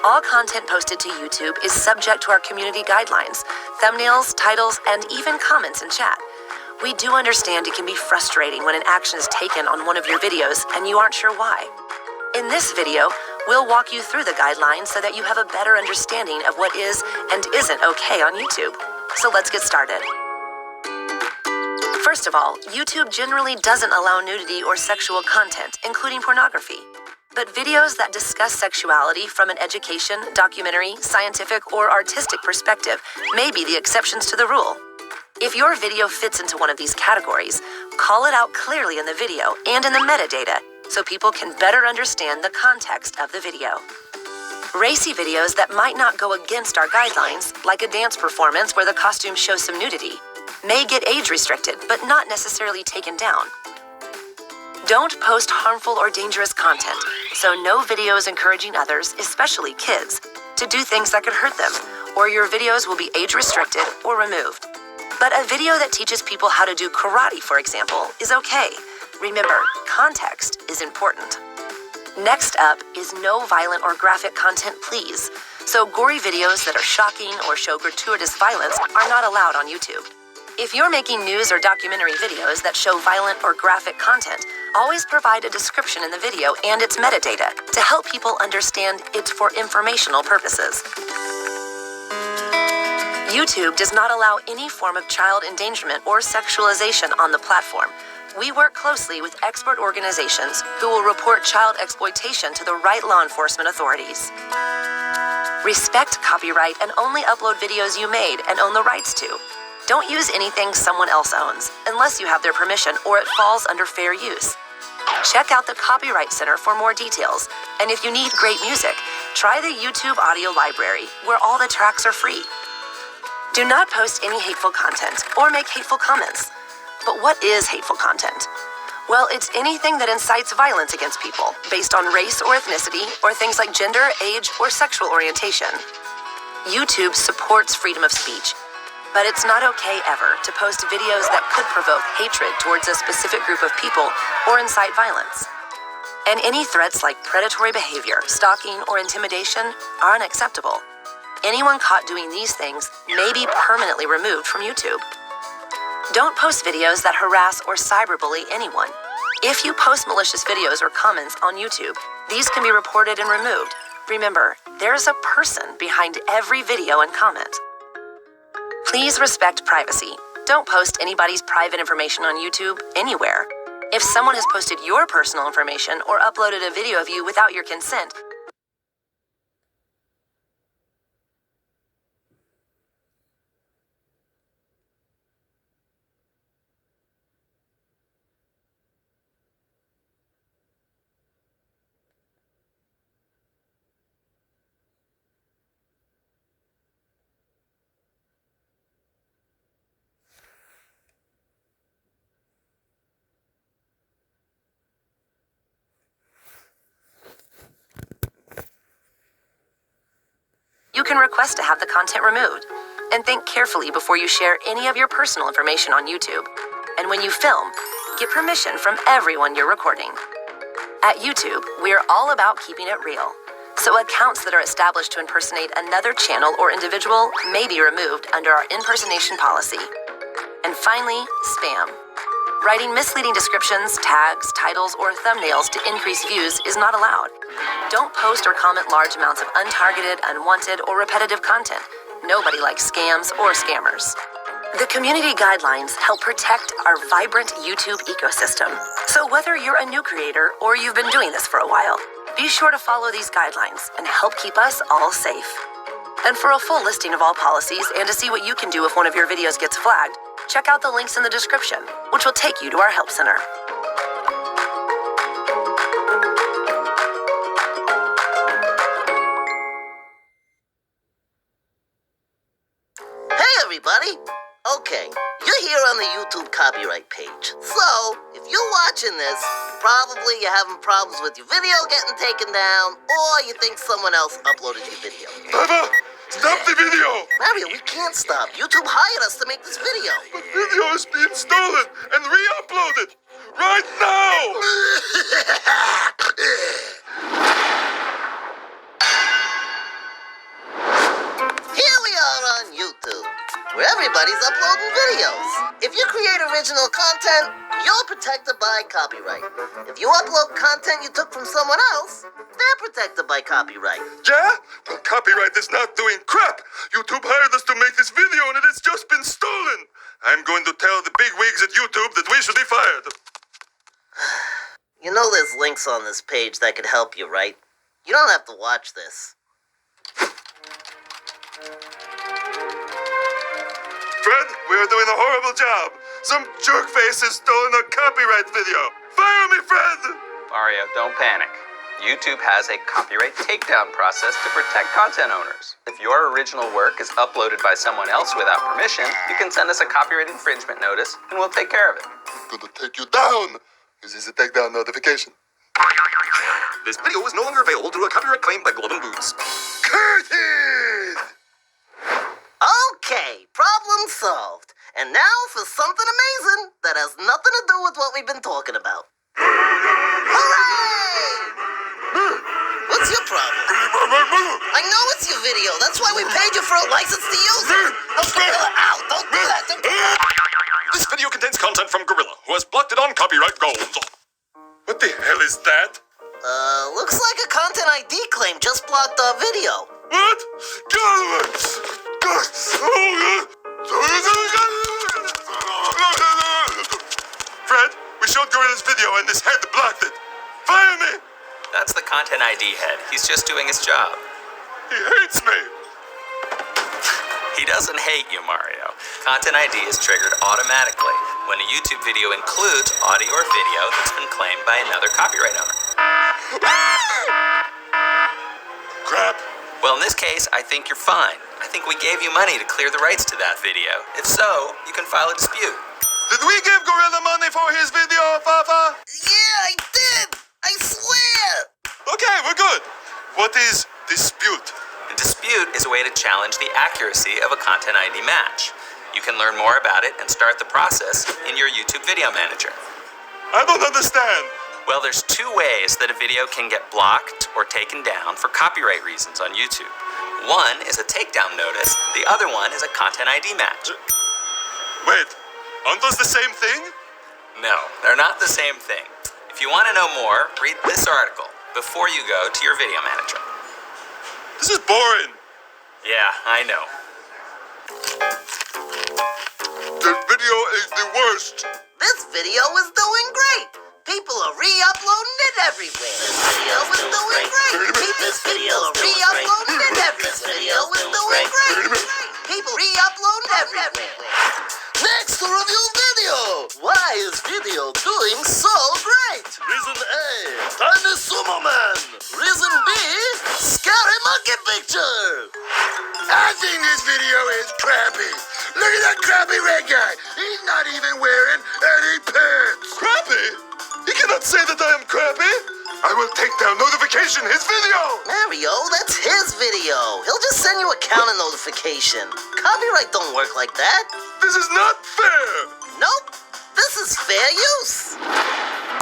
All content posted to YouTube is subject to our community guidelines, thumbnails, titles, and even comments in chat. We do understand it can be frustrating when an action is taken on one of your videos and you aren't sure why. In this video, we'll walk you through the guidelines so that you have a better understanding of what is and isn't okay on YouTube. So let's get started. First of all, YouTube generally doesn't allow nudity or sexual content, including pornography. But videos that discuss sexuality from an education, documentary, scientific, or artistic perspective may be the exceptions to the rule. If your video fits into one of these categories, call it out clearly in the video and in the metadata so people can better understand the context of the video. Racy videos that might not go against our guidelines, like a dance performance where the costume shows some nudity, may get age restricted but not necessarily taken down. Don't post harmful or dangerous content, so no videos encouraging others, especially kids, to do things that could hurt them, or your videos will be age restricted or removed. But a video that teaches people how to do karate, for example, is okay. Remember, context is important. Next up is no violent or graphic content, please. So gory videos that are shocking or show gratuitous violence are not allowed on YouTube. If you're making news or documentary videos that show violent or graphic content, always provide a description in the video and its metadata to help people understand it's for informational purposes. YouTube does not allow any form of child endangerment or sexualization on the platform. We work closely with expert organizations who will report child exploitation to the right law enforcement authorities. Respect copyright and only upload videos you made and own the rights to. Don't use anything someone else owns unless you have their permission or it falls under fair use. Check out the Copyright Center for more details, and if you need great music, try the YouTube Audio Library, where all the tracks are free. Do not post any hateful content or make hateful comments. But what is hateful content? Well, it's anything that incites violence against people based on race or ethnicity or things like gender, age, or sexual orientation. YouTube supports freedom of speech, but it's not okay ever to post videos that could provoke hatred towards a specific group of people or incite violence. And any threats like predatory behavior, stalking, or intimidation are unacceptable. Anyone caught doing these things may be permanently removed from YouTube. Don't post videos that harass or cyberbully anyone. If you post malicious videos or comments on YouTube, these can be reported and removed. Remember, there's a person behind every video and comment. Please respect privacy. Don't post anybody's private information on YouTube anywhere. If someone has posted your personal information or uploaded a video of you without your consent, you can request to have the content removed. And think carefully before you share any of your personal information on YouTube. And when you film, get permission from everyone you're recording. At YouTube, we're all about keeping it real. So accounts that are established to impersonate another channel or individual may be removed under our impersonation policy. And finally, spam. Writing misleading descriptions, tags, titles, or thumbnails to increase views is not allowed. Don't post or comment large amounts of untargeted, unwanted, or repetitive content. Nobody likes scams or scammers. The community guidelines help protect our vibrant YouTube ecosystem. So whether you're a new creator or you've been doing this for a while, be sure to follow these guidelines and help keep us all safe. And for a full listing of all policies and to see what you can do if one of your videos gets flagged, check out the links in the description, which will take you to our help center. Hey everybody! Okay, you're here on the YouTube copyright page. So, if you're watching this, probably you're having problems with your video getting taken down, or you think someone else uploaded your video. Papa, stop the video! Mario, we can't stop. YouTube hired us to make this video. The video is being stolen and re-uploaded right now! Here we are on YouTube, where everybody's uploading videos. If you create original content, you're protected by copyright. If you upload content you took from someone else, they're protected by copyright. Yeah? Well, copyright is not doing crap. YouTube hired us to make this video and it has just been stolen. I'm going to tell the big wigs at YouTube that we should be fired. You know there's links on this page that could help you, right? You don't have to watch this. Fred, we are doing a horrible job. Some jerkface has stolen a copyright video. Fire me, Fred! Mario, don't panic. YouTube has a copyright takedown process to protect content owners. If your original work is uploaded by someone else without permission, you can send us a copyright infringement notice and we'll take care of it. I'm gonna take you down. This is a takedown notification. This video is no longer available due to a copyright claim by Golden Boots. Curtain! Okay, problem solved. And now for something amazing that has nothing to do with what we've been talking about. Hooray! What's your problem? I know it's your video. That's why we paid you for a license to use it. Now, Gorilla, out! Don't do that! This video contains content from Gorilla, who has blocked it on copyright grounds. What the hell is that? Looks like a content ID claim just blocked our video. What? God! God! Fred, we showed Gorilla's video and this head blocked it. Fire me! That's the content ID head. He's just doing his job. He hates me. He doesn't hate you, Mario. Content ID is triggered automatically when a YouTube video includes audio or video that's been claimed by another copyright owner. Crap. Well, in this case, I think you're fine. I think we gave you money to clear the rights to that video. If so, you can file a dispute. Did we give Gorilla money for his video, Fafa? Yeah, I did! I swear! Okay, we're good. What is dispute? A dispute is a way to challenge the accuracy of a content ID match. You can learn more about it and start the process in your YouTube Video Manager. I don't understand. Well, there's two ways that a video can get blocked or taken down for copyright reasons on YouTube. One is a takedown notice, the other one is a content ID match. Wait, aren't those the same thing? No, they're not the same thing. If you want to know more, read this article before you go to your Video Manager. This is boring. Yeah, I know. the worst. This video is doing great. People are re-uploading it everywhere. This video is doing great. This video is re-uploading it everywhere. This video is doing great. People re-uploading everywhere. Next to review video. Why is video doing so great? Reason A, Tiny Sumo Man. Reason B, Scary Monkey Picture. I think this video is crappy. Look at that crappy red guy. He's not even wearing any pants. Crappy? You cannot say that I am crappy. I will take down notification his video. Mario, that's his video. He'll just send you a counter notification. Copyright don't work like that. This is not fair. Nope. This is fair use.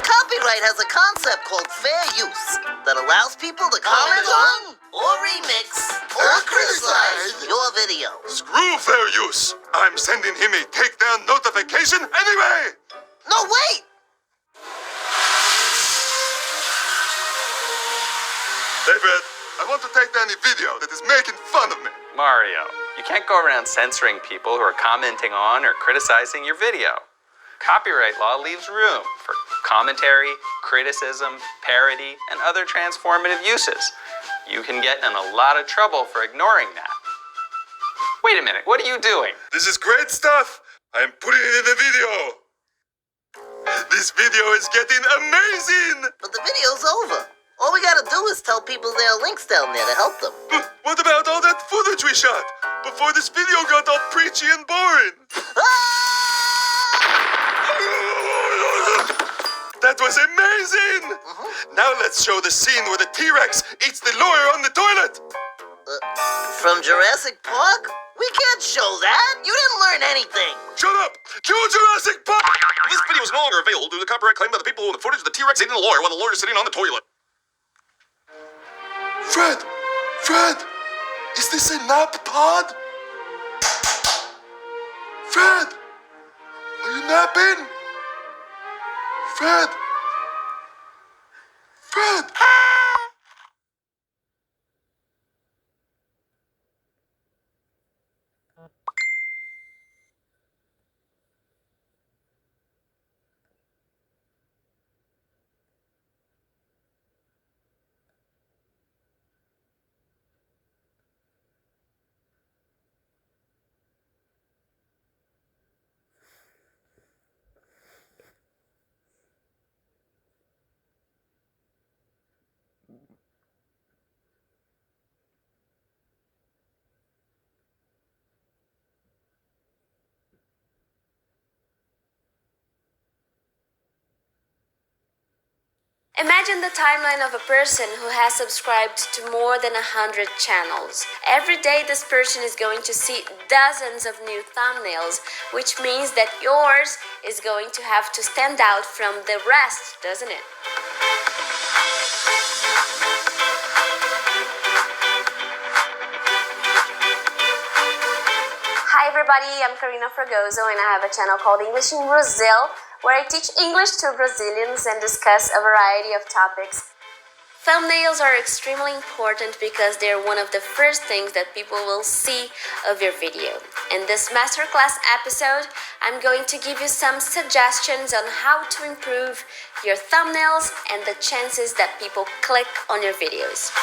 Copyright has a concept called fair use that allows people to comment on, or remix, or criticize your video. Screw fair use. I'm sending him a takedown notification anyway. No, wait! Hey, Fred, I want to take down a video that is making fun of me. Mario, you can't go around censoring people who are commenting on or criticizing your video. Copyright law leaves room for commentary, criticism, parody, and other transformative uses. You can get in a lot of trouble for ignoring that. Wait a minute, what are you doing? This is great stuff. I am putting it in the video. This video is getting amazing. But the video's over. All we gotta do is tell people there are links down there to help them. But what about all that footage we shot before this video got all preachy and boring? That was amazing! Now let's show the scene where the T-Rex eats the lawyer on the toilet. From Jurassic Park? We can't show that. You didn't learn anything. Shut up! Cue Jurassic Park! This video is no longer available due to the copyright claim by the people in the footage of the T-Rex eating a lawyer while the lawyer is sitting on the toilet. Fred, is this a nap pod? Fred, are you napping? Fred. Imagine the timeline of a person who has subscribed to more than 100 channels. Every day this person is going to see dozens of new thumbnails, which means that yours is going to have to stand out from the rest, doesn't it? Hi everybody, I'm Karina Fragoso and I have a channel called English in Brazil, where I teach English to Brazilians and discuss a variety of topics. Thumbnails are extremely important because they're one of the first things that people will see of your video. In this masterclass episode, I'm going to give you some suggestions on how to improve your thumbnails and the chances that people click on your videos.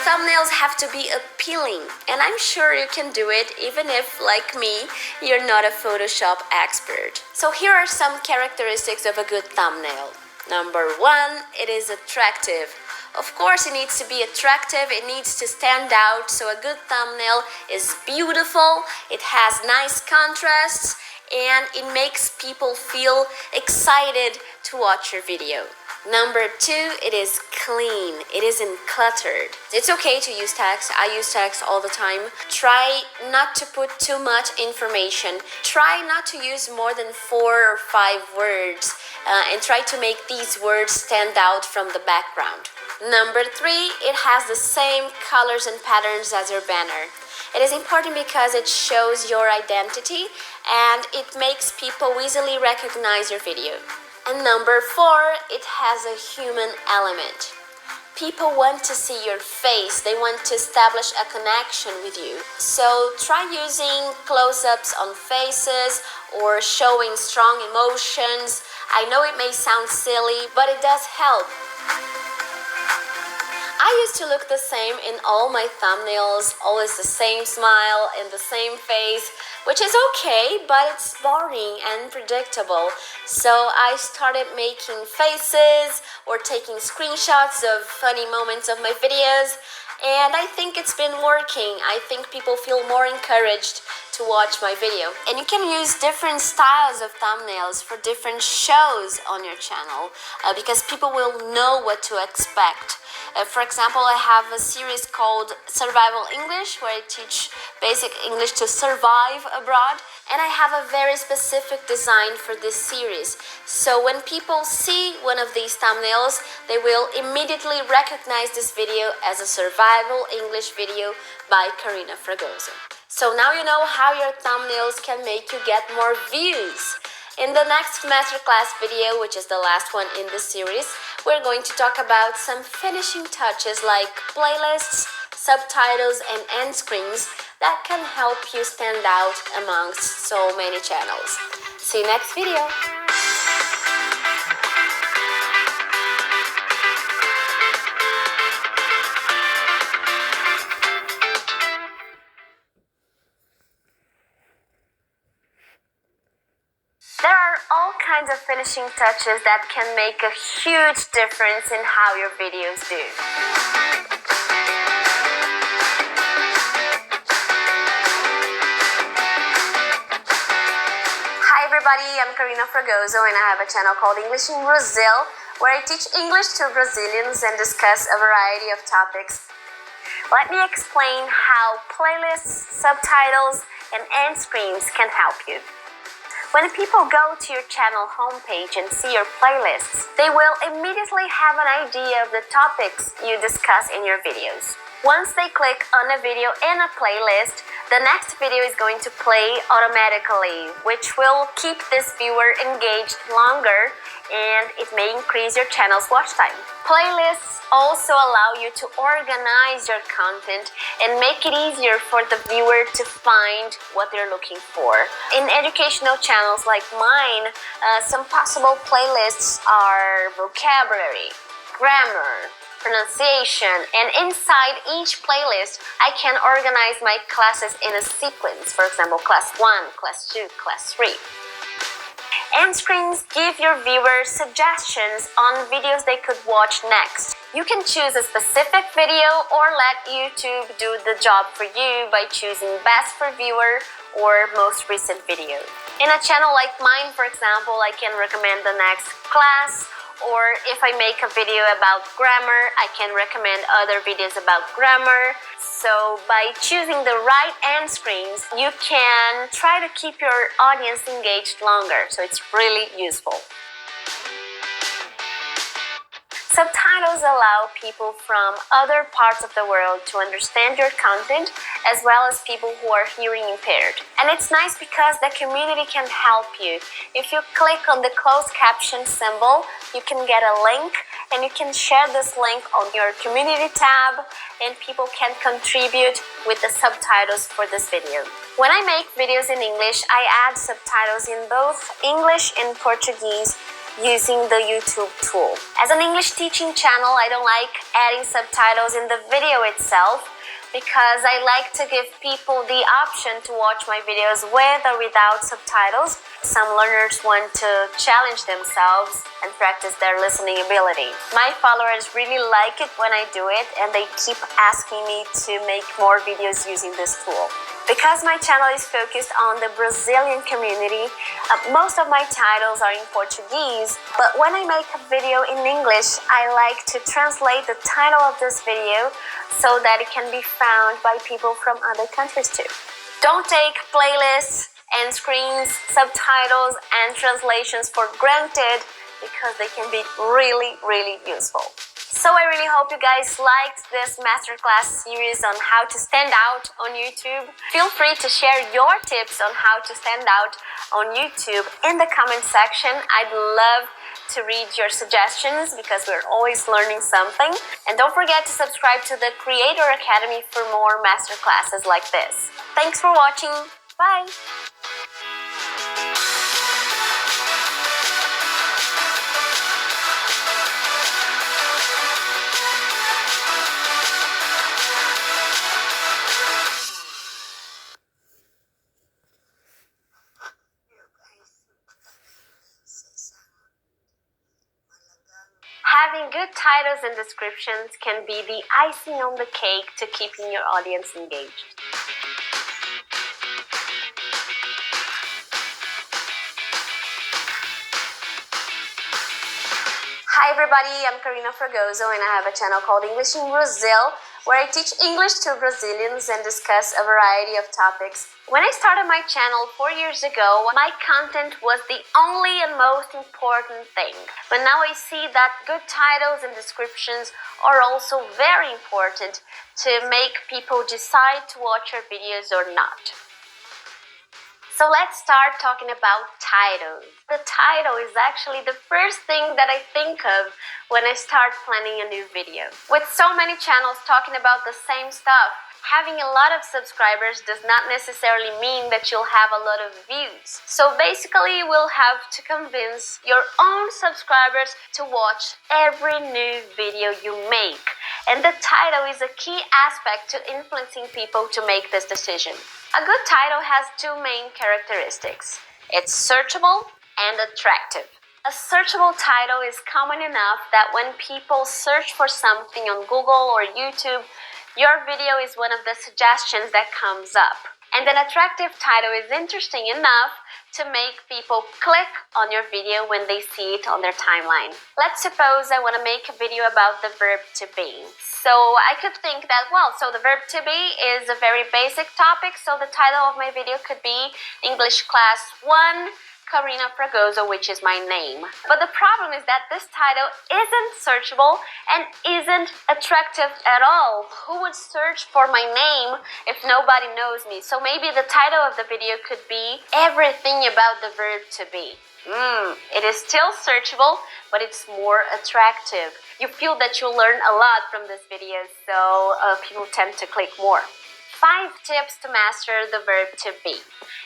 Thumbnails have to be appealing, and I'm sure you can do it even if, like me, you're not a Photoshop expert. So here are some characteristics of a good thumbnail. Number 1, it is attractive. Of course, it needs to be attractive, it needs to stand out, so a good thumbnail is beautiful, it has nice contrasts, and it makes people feel excited to watch your video. Number 2, it is clean. It isn't cluttered. It's okay to use text. I use text all the time. Try not to put too much information. Try not to use more than 4 or 5 words and try to make these words stand out from the background. Number 3, it has the same colors and patterns as your banner. It is important because it shows your identity and it makes people easily recognize your video. And number 4, it has a human element. People want to see your face. They want to establish a connection with you. So try using close-ups on faces or showing strong emotions. I know it may sound silly, but it does help. I used to look the same in all my thumbnails, always the same smile and the same face, which is okay, but it's boring and predictable. So I started making faces or taking screenshots of funny moments of my videos, and I think it's been working. I think people feel more encouraged to watch my video. And you can use different styles of thumbnails for different shows on your channel because people will know what to expect. For example, I have a series called Survival English where I teach basic English to survive abroad, and I have a very specific design for this series. So when people see one of these thumbnails, they will immediately recognize this video as a survival English video by Karina Fragoso. So now you know how your thumbnails can make you get more views. In the next masterclass video, which is the last one in this series, we're going to talk about some finishing touches like playlists, subtitles, and end screens that can help you stand out amongst so many channels. See you next video. There are all kinds of finishing touches that can make a huge difference in how your videos do. Hi everybody, I'm Karina Fragoso and I have a channel called English in Brazil where I teach English to Brazilians and discuss a variety of topics. Let me explain how playlists, subtitles, and end screens can help you. When people go to your channel homepage and see your playlists, they will immediately have an idea of the topics you discuss in your videos. Once they click on a video in a playlist, the next video is going to play automatically, which will keep this viewer engaged longer and it may increase your channel's watch time. Playlists also allow you to organize your content and make it easier for the viewer to find what they're looking for. In educational channels like mine, some possible playlists are vocabulary, grammar, pronunciation, and inside each playlist, I can organize my classes in a sequence. For example, class 1, class 2, class 3. End screens give your viewers suggestions on videos they could watch next. You can choose a specific video or let YouTube do the job for you by choosing best for viewer or most recent video. In a channel like mine, for example, I can recommend the next class, or if I make a video about grammar, I can recommend other videos about grammar. So by choosing the right end screens, you can try to keep your audience engaged longer. So it's really useful. Subtitles allow people from other parts of the world to understand your content, as well as people who are hearing impaired. And it's nice because the community can help you. If you click on the closed caption symbol, you can get a link and you can share this link on your community tab and people can contribute with the subtitles for this video. When I make videos in English, I add subtitles in both English and Portuguese using the YouTube tool. As an English teaching channel, I don't like adding subtitles in the video itself because I like to give people the option to watch my videos with or without subtitles. Some learners want to challenge themselves and practice their listening ability. My followers really like it when I do it and they keep asking me to make more videos using this tool. Because my channel is focused on the Brazilian community, most of my titles are in Portuguese, but when I make a video in English, I like to translate the title of this video so that it can be found by people from other countries too. Don't take playlists, end screens, subtitles, and translations for granted because they can be really, really useful. So I really hope you guys liked this masterclass series on how to stand out on YouTube. Feel free to share your tips on how to stand out on YouTube in the comment section. I'd love to read your suggestions because we're always learning something. And don't forget to subscribe to the Creator Academy for more masterclasses like this. Thanks for watching. Bye! Having good titles and descriptions can be the icing on the cake to keeping your audience engaged. Hi everybody, I'm Karina Fragoso and I have a channel called English in Brazil where I teach English to Brazilians and discuss a variety of topics. When I started my channel 4 years ago, my content was the only and most important thing. But now I see that good titles and descriptions are also very important to make people decide to watch your videos or not. So let's start talking about titles. The title is actually the first thing that I think of when I start planning a new video. With so many channels talking about the same stuff, having a lot of subscribers does not necessarily mean that you'll have a lot of views. So basically, we'll have to convince your own subscribers to watch every new video you make. And the title is a key aspect to influencing people to make this decision. A good title has two main characteristics. It's searchable and attractive. A searchable title is common enough that when people search for something on Google or YouTube, your video is one of the suggestions that comes up. And an attractive title is interesting enough to make people click on your video when they see it on their timeline. Let's suppose I want to make a video about the verb to be. So I could think that, well, so the verb to be is a very basic topic, so the title of my video could be English Class 1, Karina Fragoso, which is my name. But the problem is that this title isn't searchable and isn't attractive at all. Who would search for my name if nobody knows me? So maybe the title of the video could be Everything About the Verb to Be. It is still searchable, but it's more attractive. You feel that you'll learn a lot from this video, so people tend to click more. 5 tips to master the verb to be.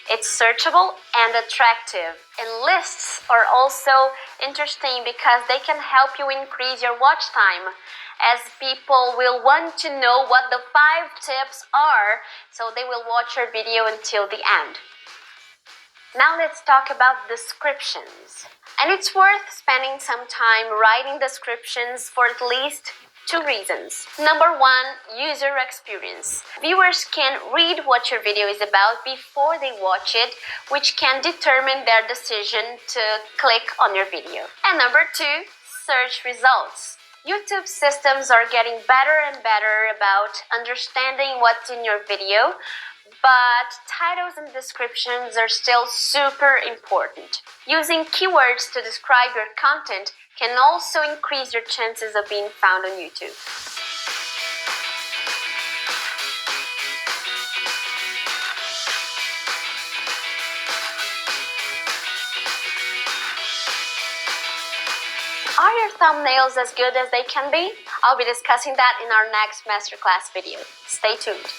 It's searchable and attractive. And lists are also interesting because they can help you increase your watch time, as people will want to know what the 5 tips are, so they will watch your video until the end. Now let's talk about descriptions. And it's worth spending some time writing descriptions for at least 2 reasons. Number 1, user experience. Viewers can read what your video is about before they watch it, which can determine their decision to click on your video. And number 2, search results. YouTube systems are getting better and better about understanding what's in your video, but titles and descriptions are still super important. Using keywords to describe your content can also increase your chances of being found on YouTube. Are your thumbnails as good as they can be? I'll be discussing that in our next masterclass video. Stay tuned.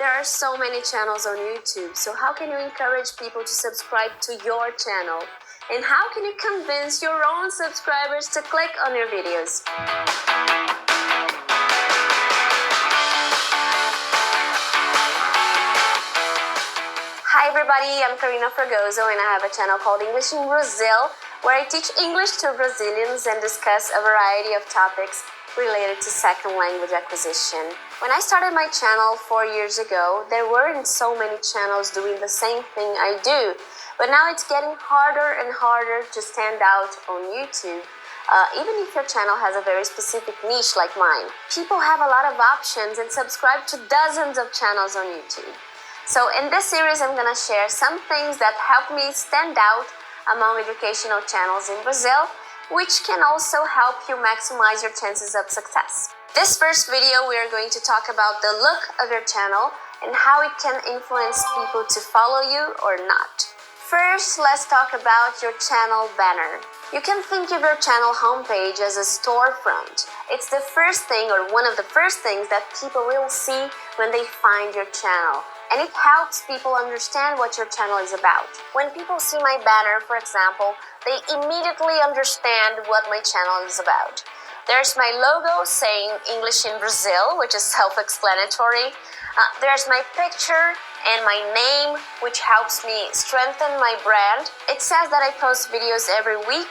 There are so many channels on YouTube, so how can you encourage people to subscribe to your channel? And how can you convince your own subscribers to click on your videos? Hi everybody, I'm Karina Fragoso and I have a channel called English in Brazil, where I teach English to Brazilians and discuss a variety of topics related to second language acquisition. When I started my channel 4 years ago, there weren't so many channels doing the same thing I do, but now it's getting harder and harder to stand out on YouTube. Even if your channel has a very specific niche like mine. People have a lot of options and subscribe to dozens of channels on YouTube. So in this series, I'm gonna share some things that help me stand out among educational channels in Brazil, which can also help you maximize your chances of success. This first video, we are going to talk about the look of your channel and how it can influence people to follow you or not. First, let's talk about your channel banner. You can think of your channel homepage as a storefront. It's the first thing or one of the first things that people will see when they find your channel. And it helps people understand what your channel is about. When people see my banner, for example, they immediately understand what my channel is about. There's my logo saying English in Brazil, which is self-explanatory. There's my picture and my name, which helps me strengthen my brand. It says that I post videos every week,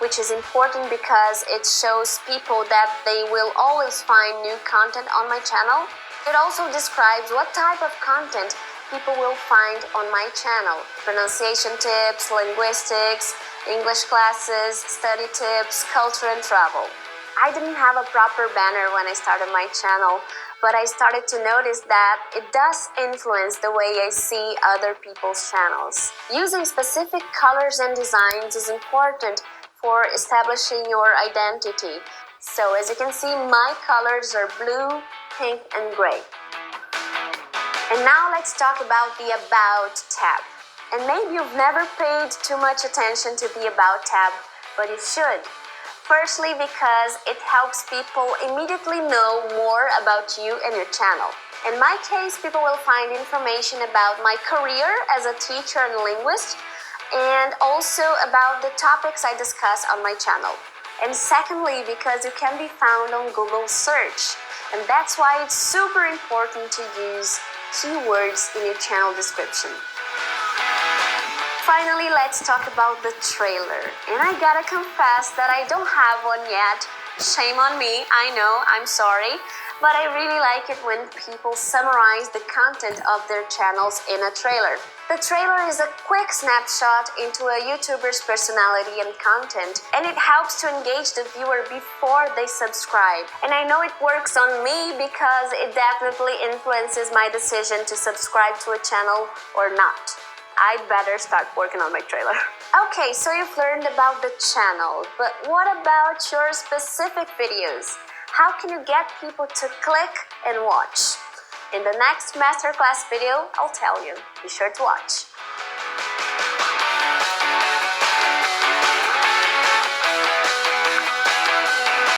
which is important because it shows people that they will always find new content on my channel. It also describes what type of content people will find on my channel. Pronunciation tips, linguistics, English classes, study tips, culture and travel. I didn't have a proper banner when I started my channel, but I started to notice that it does influence the way I see other people's channels. Using specific colors and designs is important for establishing your identity. So as you can see, my colors are blue, pink and gray. And now let's talk about the About tab. And maybe you've never paid too much attention to the About tab, but you should. Firstly, because it helps people immediately know more about you and your channel. In my case, people will find information about my career as a teacher and linguist, and also about the topics I discuss on my channel. And secondly, because you can be found on Google search. And that's why it's super important to use keywords in your channel description. Finally, let's talk about the trailer. And I gotta confess that I don't have one yet. Shame on me, I know, I'm sorry. But I really like it when people summarize the content of their channels in a trailer. The trailer is a quick snapshot into a YouTuber's personality and content, and it helps to engage the viewer before they subscribe. And I know it works on me because it definitely influences my decision to subscribe to a channel or not. I'd better start working on my trailer. Okay, so you've learned about the channel, but what about your specific videos? How can you get people to click and watch? In the next masterclass video, I'll tell you. Be sure to watch.